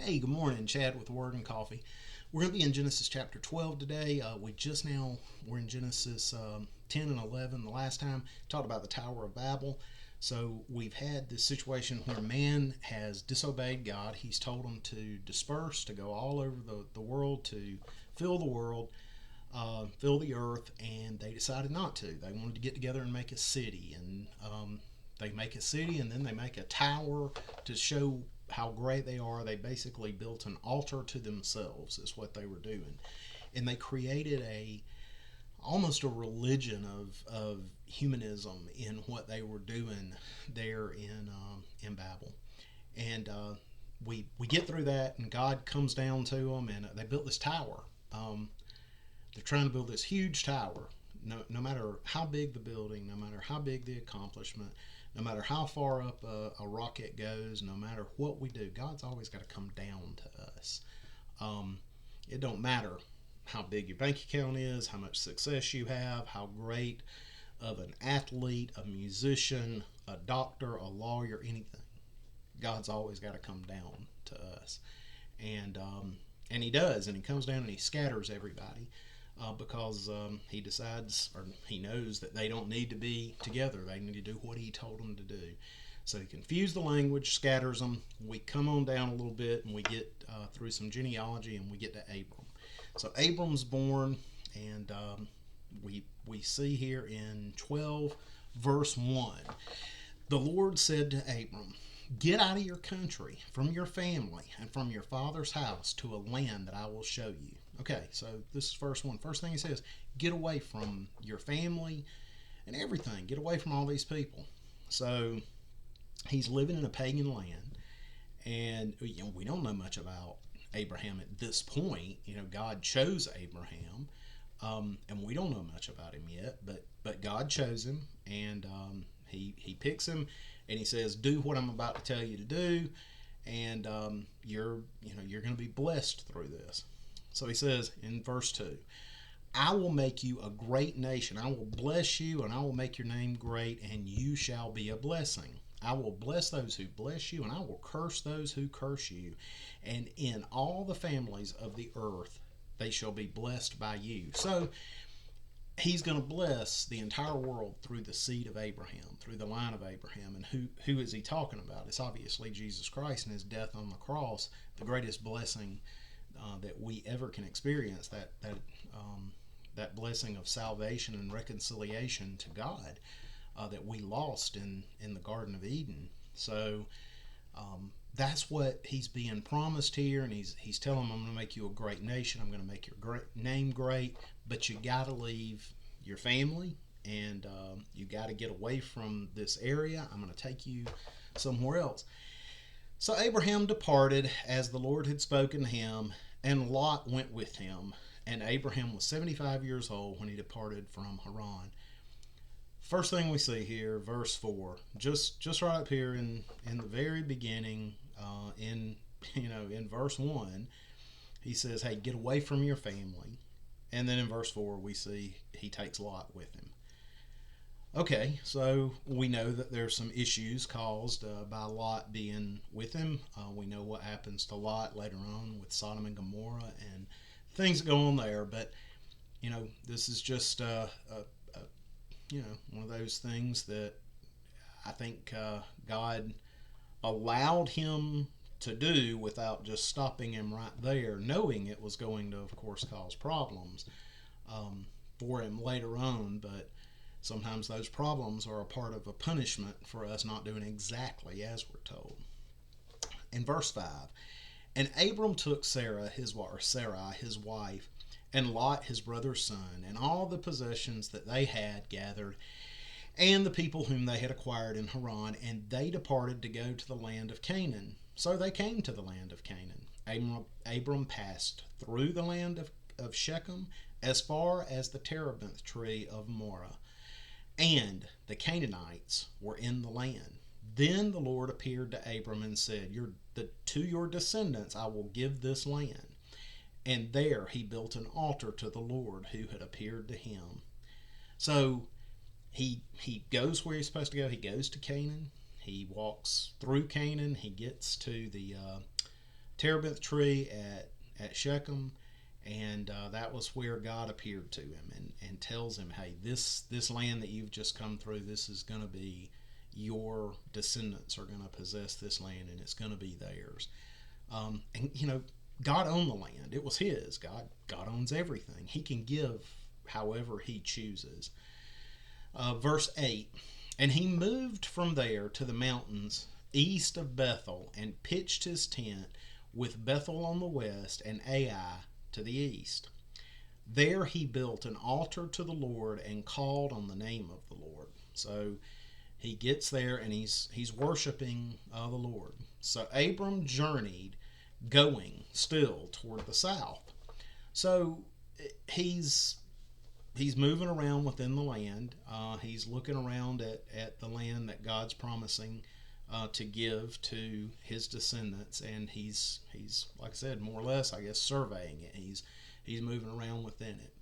Hey, good morning. Chad with Word and Coffee. We're going to be in Genesis chapter 12 today. We're in Genesis 10 and 11. The last time talked about the Tower of Babel. So we've had this situation where man has disobeyed God. He's told them to disperse, to go all over the world, to fill the world, fill the earth, and they decided not to. They wanted to get together and make a city, and they make a city, and then they make a tower to show how great they are. They basically built an altar to themselves, is what they were doing, and they created a almost a religion of humanism in what they were doing there in Babel. And we get through that, and God comes down to them, and they built this tower. Um, they're trying to build this huge tower. No matter how big the building, no matter how big the accomplishment, no matter how far up a rocket goes, no matter what we do, God's always got to come down to us. Um, it don't matter how big your bank account is, how much success you have, how great of an athlete, a musician, a doctor, a lawyer, anything. God's always got to come down to us, and and He does, and He comes down and He scatters everybody. Because he decides, or he knows, that they don't need to be together. They need to do what he told them to do. So he confused the language, scatters them. We come on down a little bit, and we get through some genealogy, and we get to Abram. So Abram's born, and we see here in 12, verse 1, the Lord said to Abram, "Get out of your country, from your family, and from your father's house to a land that I will show you." Okay, so this is verse 1. First thing he says, get away from your family and everything. Get away from all these people. So he's living in a pagan land, and we don't know much about Abraham at this point. God chose Abraham, and we don't know much about him yet, but God chose him, and he picks him, and he says, "Do what I'm about to tell you to do, and you're going to be blessed through this." So he says in verse 2, "I will make you a great nation. I will bless you, and I will make your name great, and you shall be a blessing. I will bless those who bless you, and I will curse those who curse you. And in all the families of the earth, they shall be blessed by you." So he's going to bless the entire world through the seed of Abraham, through the line of Abraham. And who is he talking about? It's obviously Jesus Christ and his death on the cross, the greatest blessing that we ever can experience, that blessing of salvation and reconciliation to God that we lost in the Garden of Eden. So that's what he's being promised here, and he's telling them, "I'm going to make you a great nation. I'm going to make your name great, but you got to leave your family, and you got to get away from this area. I'm going to take you somewhere else." So Abraham departed as the Lord had spoken to him, and Lot went with him. And Abraham was 75 years old when he departed from Haran. First thing we see here, verse 4, just right up here in the very beginning, in verse 1, he says, "Hey, get away from your family." And then in verse 4, we see he takes Lot with him. Okay, so we know that there's some issues caused by Lot being with him. We know what happens to Lot later on with Sodom and Gomorrah and things that go on there. But this is just one of those things that I think God allowed him to do without just stopping him right there, knowing it was going to, of course, cause problems for him later on. But sometimes those problems are a part of a punishment for us not doing exactly as we're told. In verse 5, "And Abram took Sarai his wife, and Lot his brother's son, and all the possessions that they had gathered, and the people whom they had acquired in Haran, and they departed to go to the land of Canaan. So they came to the land of Canaan. Abram passed through the land of Shechem as far as the terebinth tree of Moreh, and the Canaanites were in the land. Then the Lord appeared to Abram and said, To your descendants I will give this land. And there he built an altar to the Lord who had appeared to him." So he goes where he's supposed to go. He goes to Canaan. He walks through Canaan. He gets to terebinth tree at Shechem, and that was where God appeared to him and tells him, hey, this land that you've just come through, this is going to be your descendants are going to possess this land, and it's going to be theirs. And God owned the land; it was His. God owns everything. He can give however He chooses. Verse 8, and he moved from there to the mountains east of Bethel and pitched his tent with Bethel on the west and Ai to the east. There he built an altar to the Lord and called on the name of the Lord. So he gets there and he's worshiping the Lord. So Abram journeyed, going still toward the south. So he's moving around within the land. He's looking around at the land that God's promising to give to his descendants, and he's like I said, more or less, I guess, surveying it. He's moving around within it.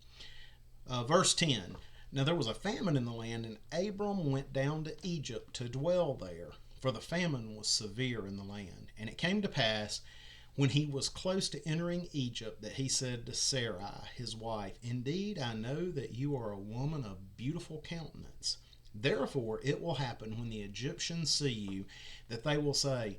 Verse 10. Now there was a famine in the land, and Abram went down to Egypt to dwell there, for the famine was severe in the land. And it came to pass, when he was close to entering Egypt, that he said to Sarai, his wife, indeed, I know that you are a woman of beautiful countenance. Therefore it will happen when the Egyptians see you, that they will say,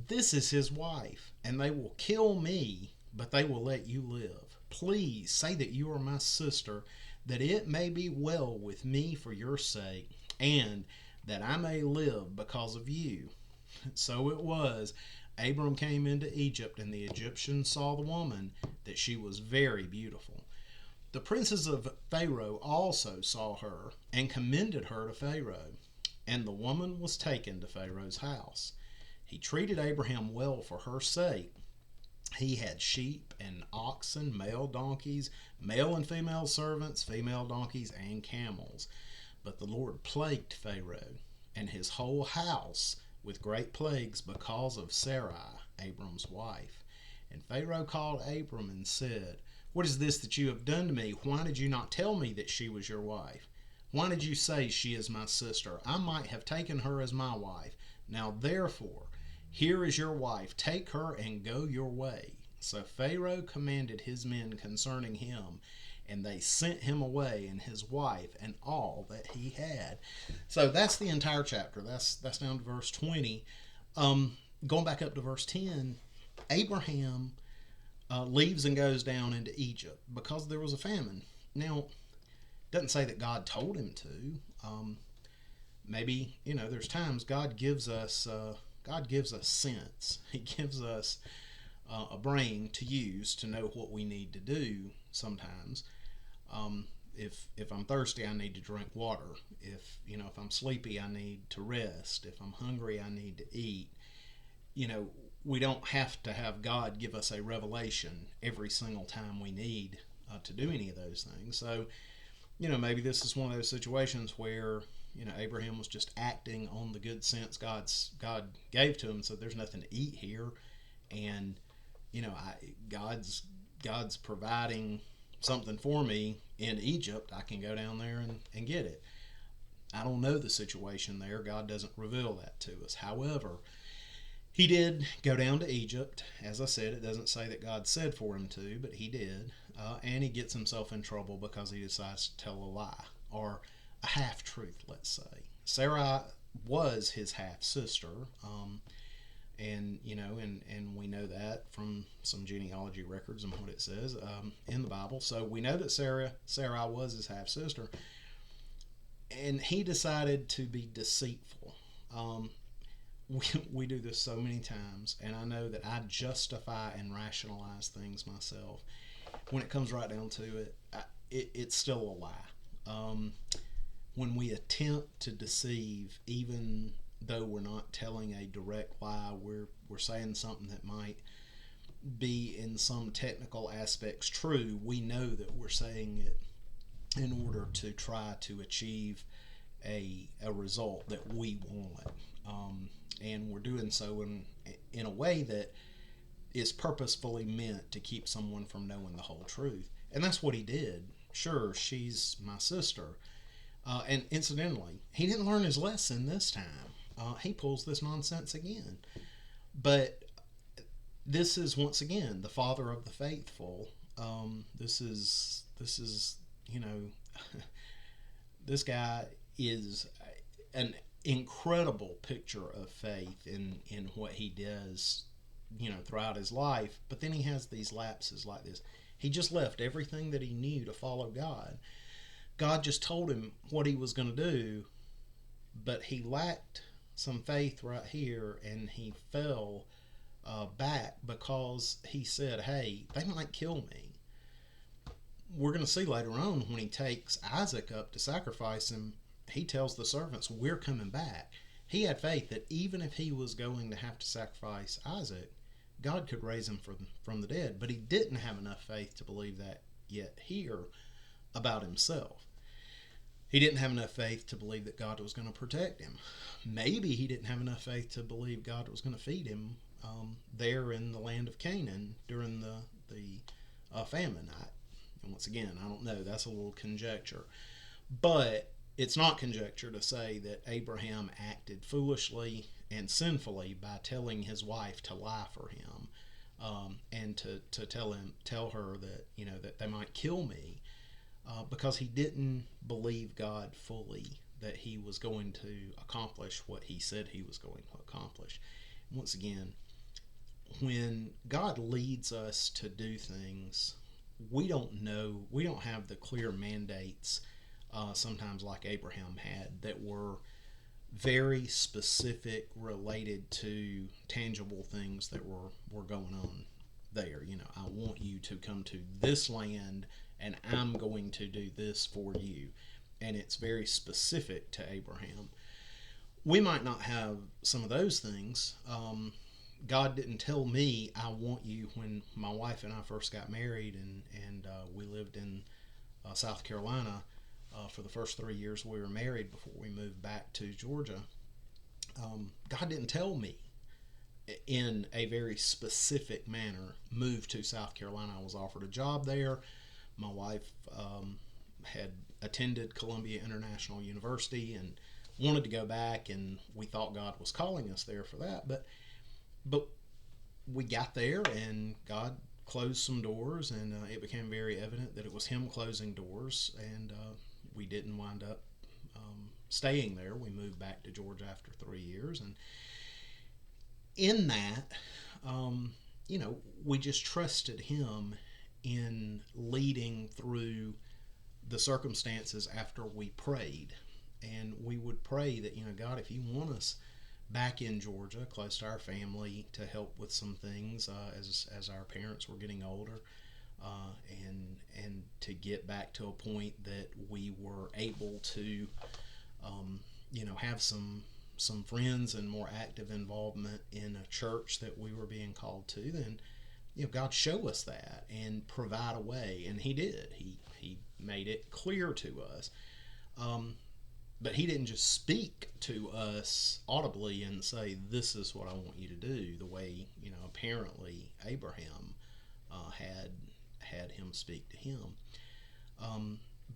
this is his wife, and they will kill me, but they will let you live. Please say that you are my sister, that it may be well with me for your sake, and that I may live because of you. So it was, Abram came into Egypt, and the Egyptians saw the woman, that she was very beautiful. The princes of Pharaoh also saw her, and commended her to Pharaoh. And the woman was taken to Pharaoh's house. He treated Abraham well for her sake. He had sheep and oxen, male donkeys, male and female servants, female donkeys, and camels. But the Lord plagued Pharaoh and his whole house with great plagues because of Sarai, Abram's wife. And Pharaoh called Abram and said, what is this that you have done to me? Why did you not tell me that she was your wife? Why did you say she is my sister? I might have taken her as my wife. Now therefore, here is your wife. Take her and go your way. So Pharaoh commanded his men concerning him, and they sent him away, and his wife, and all that he had. So that's the entire chapter. That's down to verse 20. Going back up to verse 10, Abraham leaves and goes down into Egypt because there was a famine. Now, it doesn't say that God told him to. Maybe, there's times God gives us sense. He gives us a brain to use to know what we need to do sometimes. If I'm thirsty, I need to drink water. If I'm sleepy, I need to rest. If I'm hungry, I need to eat. We don't have to have God give us a revelation every single time we need to do any of those things. So, maybe this is one of those situations where, Abraham was just acting on the good sense God gave to him. So there's nothing to eat here, and God's providing something for me in Egypt. I can go down there and get it. I don't know the situation there. God doesn't reveal that to us. However, he did go down to Egypt. As I said, it doesn't say that God said for him to, but he did. And he gets himself in trouble because he decides to tell a lie, or a half-truth, let's say. Sarai was his half-sister, and we know that from some genealogy records and what it says in the Bible. So we know that Sarai was his half-sister, and he decided to be deceitful. We do this so many times, and I know that I justify and rationalize things myself. When it comes right down to it, it's still a lie. When we attempt to deceive, even though we're not telling a direct lie, we're saying something that might be in some technical aspects true. We know that we're saying it in order to try to achieve a result that we want. And we're doing so in a way that is purposefully meant to keep someone from knowing the whole truth. And that's what he did. Sure, she's my sister. And incidentally, he didn't learn his lesson this time. He pulls this nonsense again. But this is once again the father of the faithful. This is you know this guy is an incredible picture of faith in what he does, throughout his life. But then he has these lapses like this. He just left everything that he knew to follow God. God just told him what he was going to do, but he lacked some faith right here, and he fell back because he said, "Hey, they might kill me." We're going to see later on when he takes Isaac up to sacrifice him, he tells the servants, "We're coming back." He had faith that even if he was going to have to sacrifice Isaac, God could raise him from the dead. But he didn't have enough faith to believe that yet here about himself. He didn't have enough faith to believe that God was going to protect him. Maybe he didn't have enough faith to believe God was going to feed him there in the land of Canaan during the famine. And once again, I don't know. That's a little conjecture. But it's not conjecture to say that Abraham acted foolishly and sinfully by telling his wife to lie for him, and to tell her that that they might kill me, because he didn't believe God fully that he was going to accomplish what he said he was going to accomplish. Once again, when God leads us to do things, we don't know, we don't have the clear mandates, sometimes like Abraham had, that were very specific, related to tangible things that were going on there. I want you to come to this land and I'm going to do this for you. And it's very specific to Abraham. We might not have some of those things. God didn't tell me, "I want you," when my wife and I first got married, and we lived in South Carolina for the first 3 years we were married before we moved back to Georgia. God didn't tell me in a very specific manner, "Move to South Carolina." I was offered a job there. My wife had attended Columbia International University and wanted to go back, and we thought God was calling us there for that. But we got there, and God closed some doors, and it became very evident that it was Him closing doors, and we didn't wind up staying there. We moved back to Georgia after 3 years, and in that, we just trusted Him in leading through the circumstances after we prayed. And we would pray that, God, if you want us back in Georgia, close to our family, to help with some things as our parents were getting older, and to get back to a point that we were able to, have some friends and more active involvement in a church that we were being called to, then God, show us that and provide a way. And He did. He made it clear to us. But He didn't just speak to us audibly and say, "This is what I want you to do," the way apparently Abraham had Him speak to him.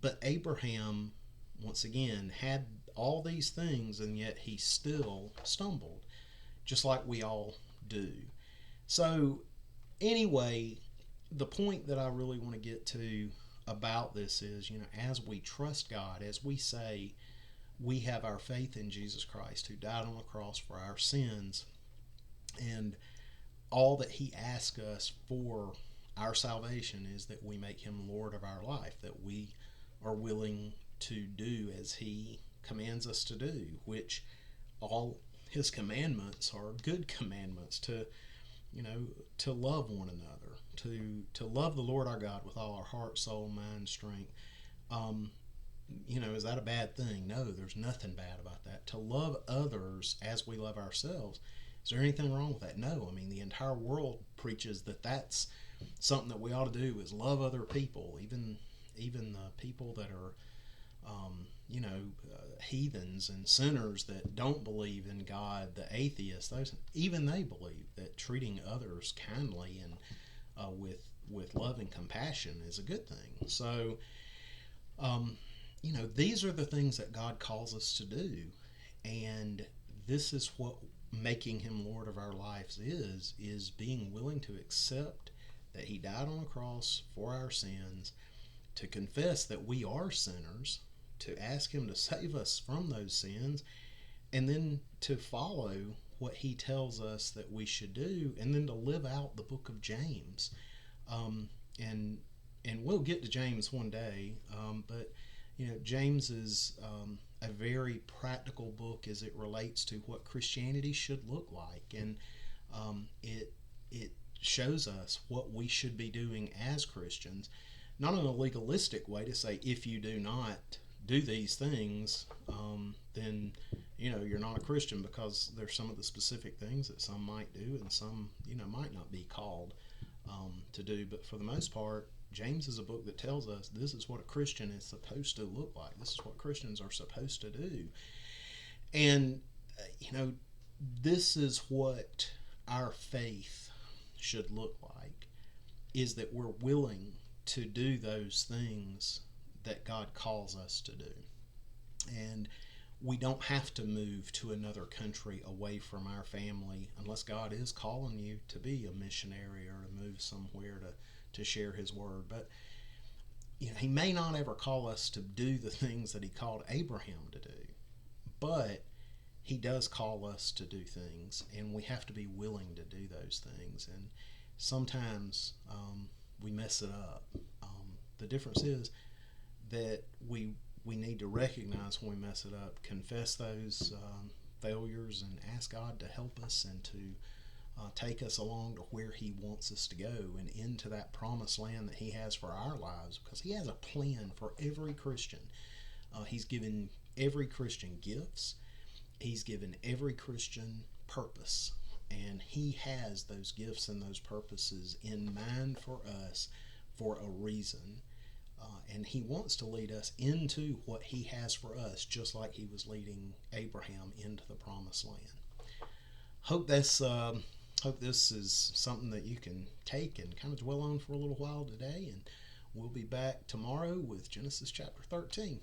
But Abraham, once again, had all these things, and yet he still stumbled, just like we all do. So anyway, the point that I really want to get to about this is, as we trust God, as we say we have our faith in Jesus Christ, who died on the cross for our sins, and all that He asks us for our salvation is that we make Him Lord of our life, that we are willing to do as He commands us to do, which all His commandments are good commandments, to love one another, to love the Lord our God with all our heart, soul, mind, strength. Is that a bad thing? No, there's nothing bad about that. To love others as we love ourselves. Is there anything wrong with that? No. I mean, the entire world preaches that that's something that we ought to do, is love other people, even the people that are, heathens and sinners that don't believe in God, the atheists. Even they believe that treating others kindly and with love and compassion is a good thing. So, these are the things that God calls us to do, and this is what making him Lord of our lives is being willing to accept that he died on a cross for our sins, to confess that we are sinners, to ask him to save us from those sins, and then to follow what he tells us that we should do, and then to live out the book of James. Um, and and we'll get to James one day, but James is a very practical book as it relates to what Christianity should look like, and it shows us what we should be doing as Christians, not in a legalistic way to say if you do not do these things, then you're not a Christian, because there's some of the specific things that some might do and some might not be called to do. But for the most part, James is a book that tells us this is what a Christian is supposed to look like. This is what Christians are supposed to do. And, this is what our faith should look like, is that we're willing to do those things that God calls us to do. And we don't have to move to another country away from our family unless God is calling you to be a missionary or to move somewhere to share his word. But he may not ever call us to do the things that he called Abraham to do, but he does call us to do things, and we have to be willing to do those things. And sometimes we mess it up. The difference is that we need to recognize when we mess it up, confess those failures, and ask God to help us and to take us along to where he wants us to go and into that promised land that he has for our lives, because he has a plan for every Christian. He's given every Christian gifts. He's given every Christian purpose, and he has those gifts and those purposes in mind for us for a reason. And he wants to lead us into what he has for us, just like he was leading Abraham into the promised land. Hope this is something that you can take and kind of dwell on for a little while today, and we'll be back tomorrow with Genesis chapter 13.